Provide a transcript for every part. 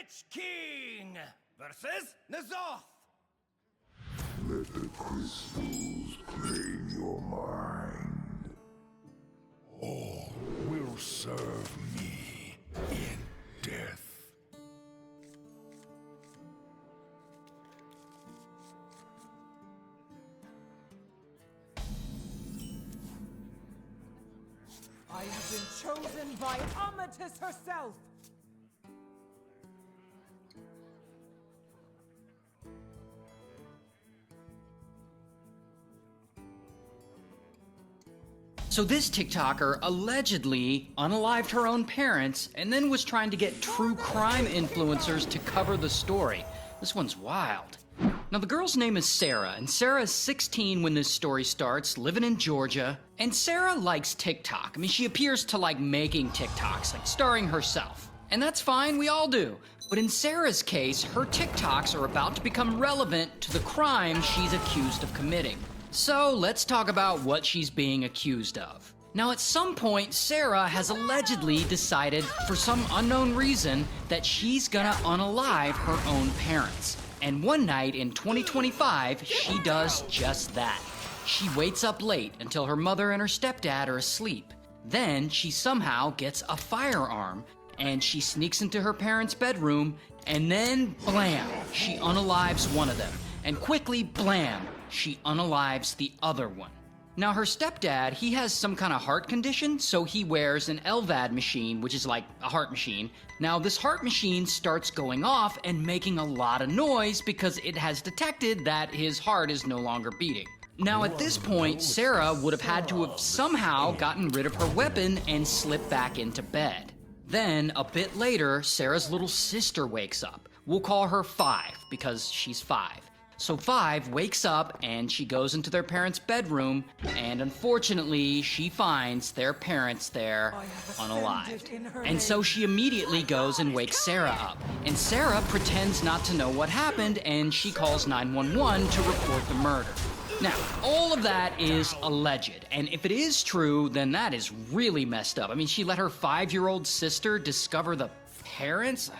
Lich King versus Nazoth. Let the crystals claim your mind. All will serve me in death. I have been chosen by Amatis herself! So this TikToker allegedly unalived her own parents and then was trying to get true crime influencers to cover the story. This one's wild. Now the girl's name is Sarah, and Sarah is 16 when this story starts, living in Georgia. And Sarah likes TikTok. I mean, she appears to like making TikToks, like starring herself. And that's fine, we all do. But in Sarah's case, her TikToks are about to become relevant to the crime she's accused of committing. So let's talk about what she's being accused of. Now at some point, Sarah has allegedly decided, for some unknown reason, that she's gonna unalive her own parents. And one night in 2025, she does just that. She waits up late until her mother and her stepdad are asleep. Then she somehow gets a firearm and she sneaks into her parents' bedroom, and then blam, she unalives one of them. And quickly, blam, she unalives the other one. Now her stepdad, he has some kind of heart condition, so he wears an LVAD machine, which is like a heart machine. Now this heart machine starts going off and making a lot of noise because it has detected that his heart is no longer beating. Now at this point, Sarah would have had to have somehow gotten rid of her weapon and slipped back into bed. Then, a bit later, Sarah's little sister wakes up. We'll call her 5 because she's 5. So 5 wakes up and she goes into their parents' bedroom, and unfortunately, she finds their parents there unalived. And so she immediately goes and wakes Sarah up. And Sarah pretends not to know what happened, and she calls 911 to report the murder. Now, all of that is alleged, and if it is true, then that is really messed up. I mean, she let her 5-year-old sister discover the parents?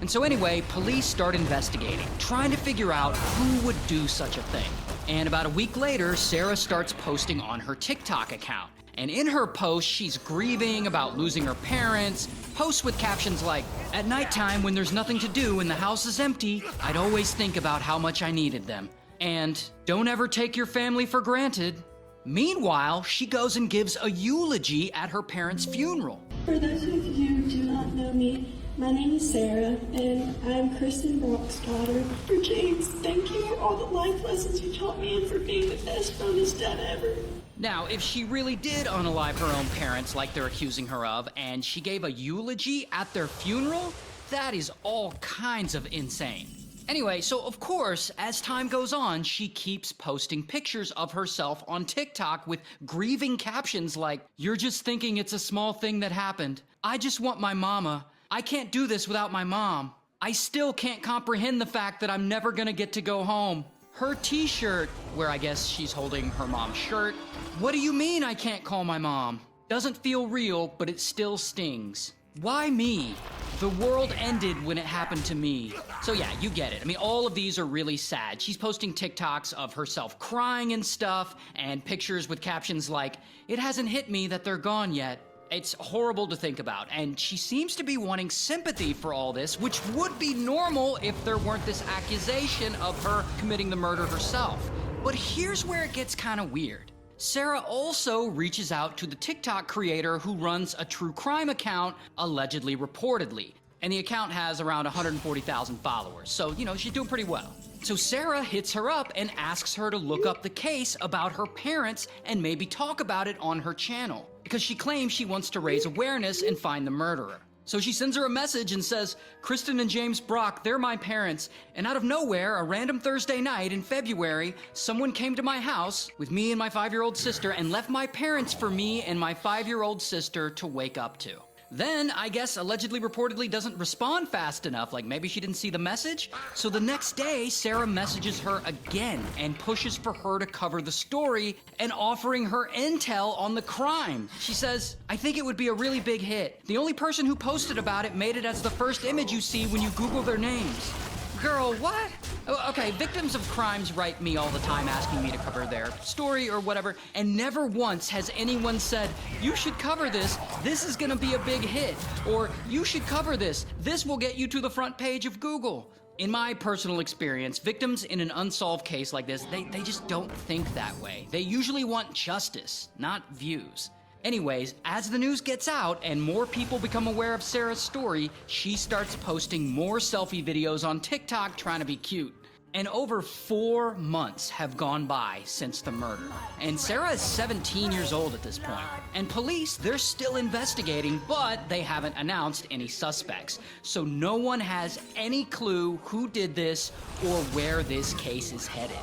And so anyway, police start investigating, trying to figure out who would do such a thing. And about a week later, Sarah starts posting on her TikTok account. And in her post, she's grieving about losing her parents, posts with captions like, "At nighttime when there's nothing to do and the house is empty, I'd always think about how much I needed them." And "Don't ever take your family for granted." Meanwhile, she goes and gives a eulogy at her parents' funeral. For those of you who do not know me, my name is Sarah, and I'm Kristen Brock's daughter. For James, thank you for all the life lessons you taught me and for being the best bonus dad ever. Now, if she really did unalive her own parents like they're accusing her of, and she gave a eulogy at their funeral, that is all kinds of insane. Anyway, so of course, as time goes on, she keeps posting pictures of herself on TikTok with grieving captions like, "You're just thinking it's a small thing that happened. I just want my mama. I can't do this without my mom. I still can't comprehend the fact that I'm never gonna get to go home. Her t-shirt," where I guess she's holding her mom's shirt. "What do you mean I can't call my mom? Doesn't feel real, but it still stings. Why me? The world ended when it happened to me." So yeah, you get it. I mean, all of these are really sad. She's posting TikToks of herself crying and stuff, and pictures with captions like, "It hasn't hit me that they're gone yet." It's horrible to think about, and she seems to be wanting sympathy for all this, which would be normal if there weren't this accusation of her committing the murder herself. But here's where it gets kind of weird. Sarah also reaches out to the TikTok creator who runs a true crime account, allegedly reportedly. And the account has around 140,000 followers, so, you know, she's doing pretty well. So Sarah hits her up and asks her to look up the case about her parents and maybe talk about it on her channel, because she claims she wants to raise awareness and find the murderer. So she sends her a message and says, "Kristen and James Brock, they're my parents. And out of nowhere, a random Thursday night in February, someone came to my house with me and my 5-year-old sister and left my parents for me and my 5-year-old sister to wake up to. Then, I guess, allegedly reportedly doesn't respond fast enough, like maybe she didn't see the message. So the next day, Sarah messages her again and pushes for her to cover the story and offering her intel on the crime. She says, I think it would be a really big hit. The only person who posted about it made it as the first image you see when you Google their names. Girl, what? Okay, victims of crimes write me all the time asking me to cover their story or whatever, and never once has anyone said, you should cover this is gonna be a big hit, or you should cover this will get you to the front page of Google. In my personal experience, victims in an unsolved case like this, they just don't think that way. They usually want justice, not views. Anyways, as the news gets out and more people become aware of Sarah's story, she starts posting more selfie videos on TikTok trying to be cute. And over 4 months have gone by since the murder. And Sarah is 17 years old at this point. And police, they're still investigating, but they haven't announced any suspects. So no one has any clue who did this or where this case is headed.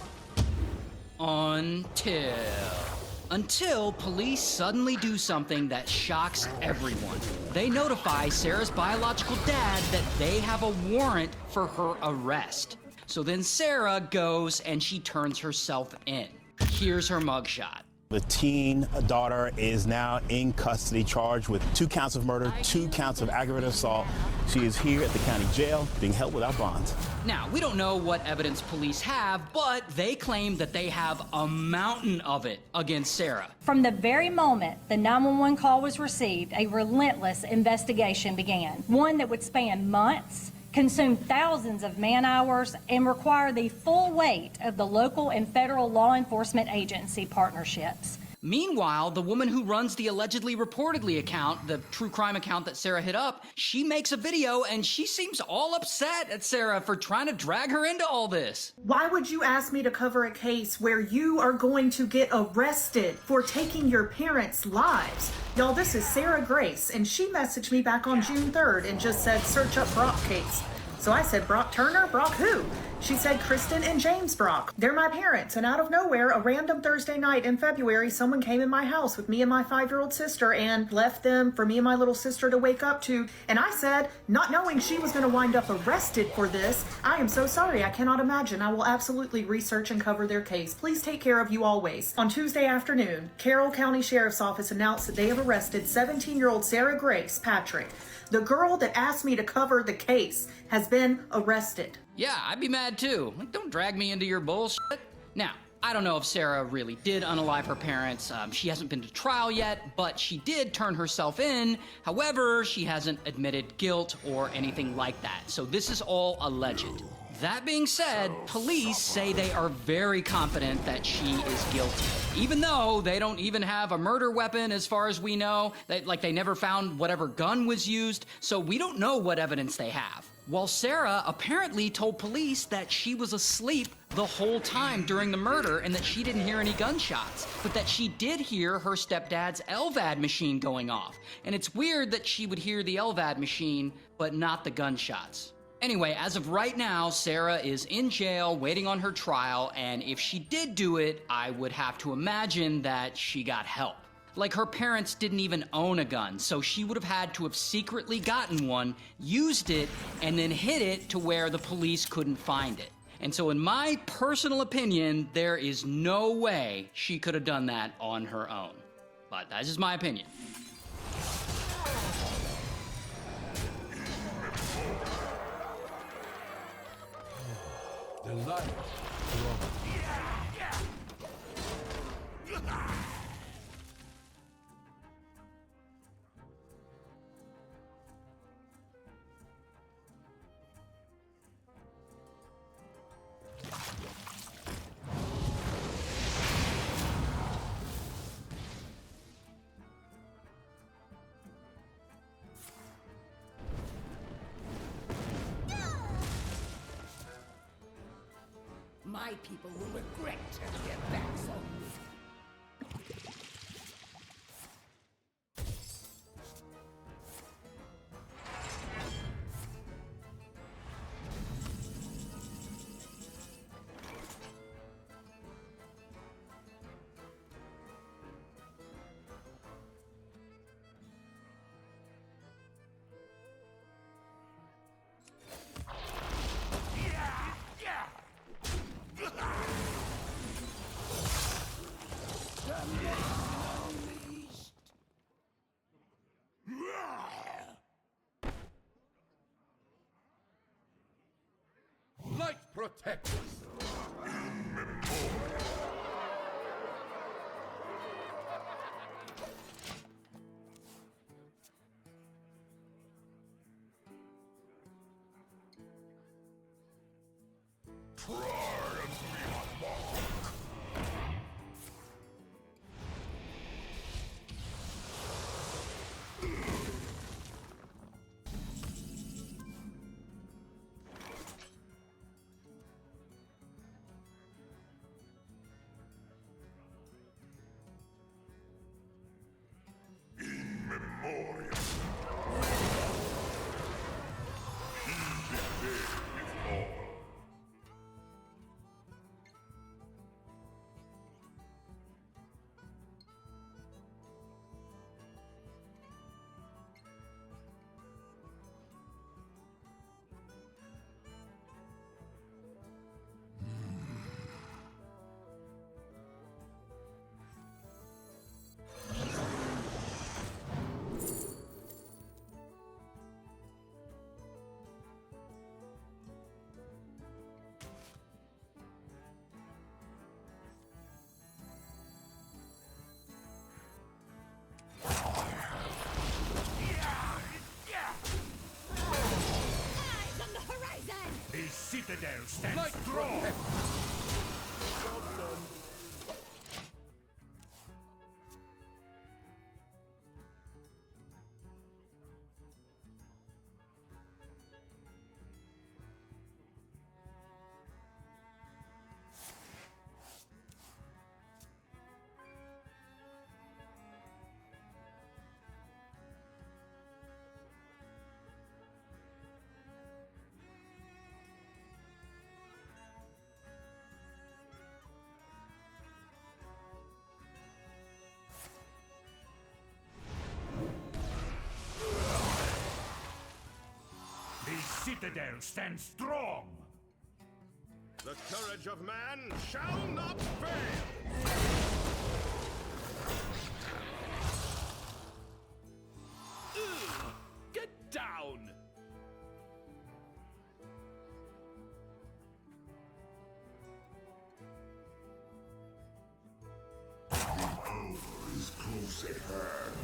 Until police suddenly do something that shocks everyone. They notify Sarah's biological dad that they have a warrant for her arrest. So then Sarah goes and she turns herself in. Here's her mugshot. The teen daughter is now in custody, charged with 2 counts of murder, 2 counts of aggravated assault. She is here at the county jail being held without bond. Now, we don't know what evidence police have, but they claim that they have a mountain of it against Sarah. From the very moment the 911 call was received, a relentless investigation began. One that would span months, consume thousands of man-hours, and require the full weight of the local and federal law enforcement agency partnerships. Meanwhile, the woman who runs the allegedly reportedly account, the true crime account that Sarah hit up, she makes a video and she seems all upset at Sarah for trying to drag her into all this. Why would you ask me to cover a case where you are going to get arrested for taking your parents' lives? Y'all, this is Sarah Grace, and she messaged me back on June 3rd and just said, search up Brock case. So I said, Brock Turner? Brock who? She said, Kristen and James Brock. They're my parents. And out of nowhere, a random Thursday night in February, someone came in my house with me and my 5-year-old sister and left them for me and my little sister to wake up to. And I said, not knowing she was going to wind up arrested for this, I am so sorry. I cannot imagine. I will absolutely research and cover their case. Please take care of you always. On Tuesday afternoon, Carroll County Sheriff's Office announced that they have arrested 17-year-old Sarah Grace Patrick. The girl that asked me to cover the case has been arrested. Yeah, I'd be mad too. Like, don't drag me into your bullshit. Now, I don't know if Sarah really did unalive her parents. She hasn't been to trial yet, but she did turn herself in. However, she hasn't admitted guilt or anything like that. So this is all alleged. That being said, police say they are very confident that she is guilty. Even though they don't even have a murder weapon as far as we know. They never found whatever gun was used, so we don't know what evidence they have. While Sarah apparently told police that she was asleep the whole time during the murder and that she didn't hear any gunshots, but that she did hear her stepdad's LVAD machine going off. And it's weird that she would hear the LVAD machine, but not the gunshots. Anyway, as of right now, Sarah is in jail waiting on her trial, and if she did do it, I would have to imagine that she got help. Like, her parents didn't even own a gun, so she would have had to have secretly gotten one, used it, and then hid it to where the police couldn't find it. And so in my personal opinion, there is no way she could have done that on her own. But that's just my opinion. The light. My people will regret their backbone. protect us. The citadel stands strong! The citadel stands strong! The courage of man shall not fail! Get down! Is close at hand.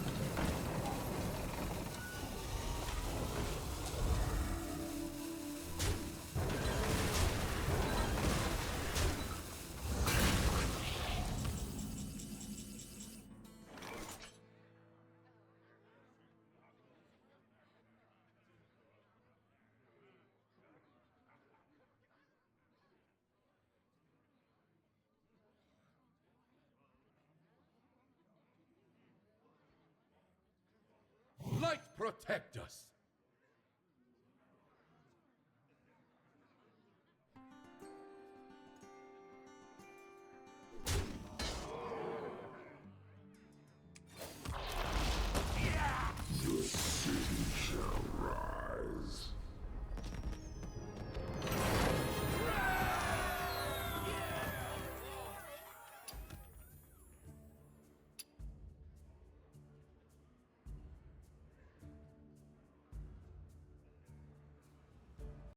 Light protect us!